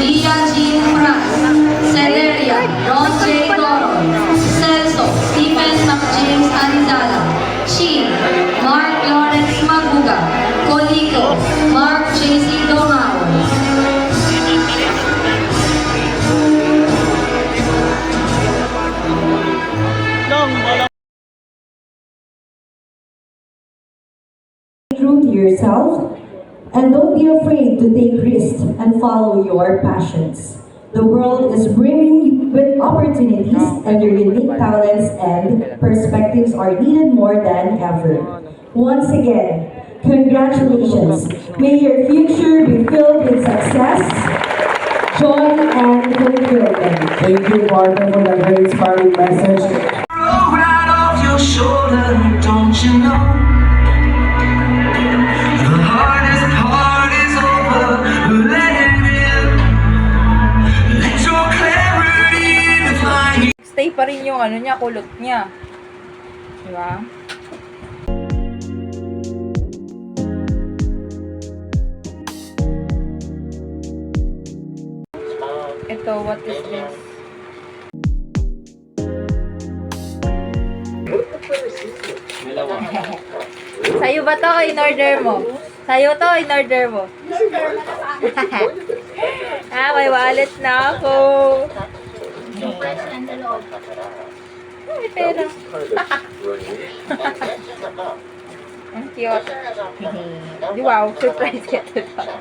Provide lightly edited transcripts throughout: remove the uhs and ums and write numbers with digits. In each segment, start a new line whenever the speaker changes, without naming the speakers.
Gia Jean Fran, Celeria Ron J. Coro, Celso Stephen McJames Anzala, Sheen Mark Lawrence Maguga, Colico Mark J.C. Domao.
True to yourself, and don't be afraid to take risks and follow your passions. The world is brimming with opportunities, and your unique talents and perspectives are needed more than ever. Once again, congratulations. May your future be filled with success, joy, and fulfillment.
Thank you, partner, for that very inspiring message.
Roll right off your shoulder, don't you know? The hardest part is over. Let it in. Let your clarity define you.
Stay pa rin yung ano niya, kulot niya. Diba? Ito, what is this? Sa'yo ba to o in-order mo? Sa'yo to o in-order mo? May wallet na ako. May pera. Ang cute. Wow, surprise ito daw.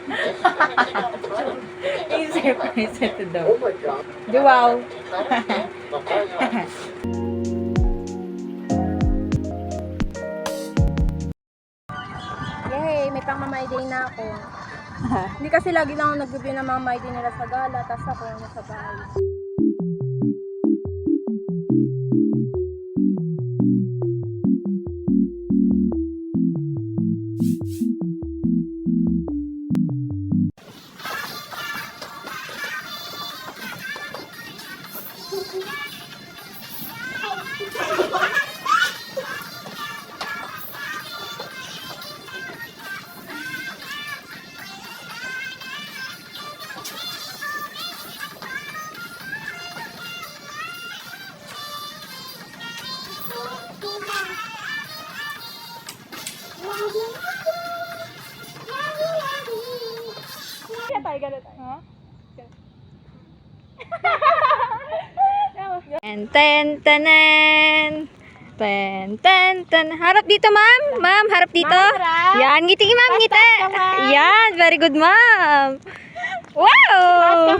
Yung surprise ito daw. Wow.
Yay, may pang mamay day na ako. Hindi kasi lagi lang ako nag-review ng mga mamay day nila sa gala, tapos ako nasa bahay.
Tayo, gano'n tayo. Ten, ten, tenen. Ten, ten, ten. Harap dito, ma'am. Ma'am, harap dito. Yan, ngiti, ma'am, ngiti. Yan, very good, ma'am. Wow!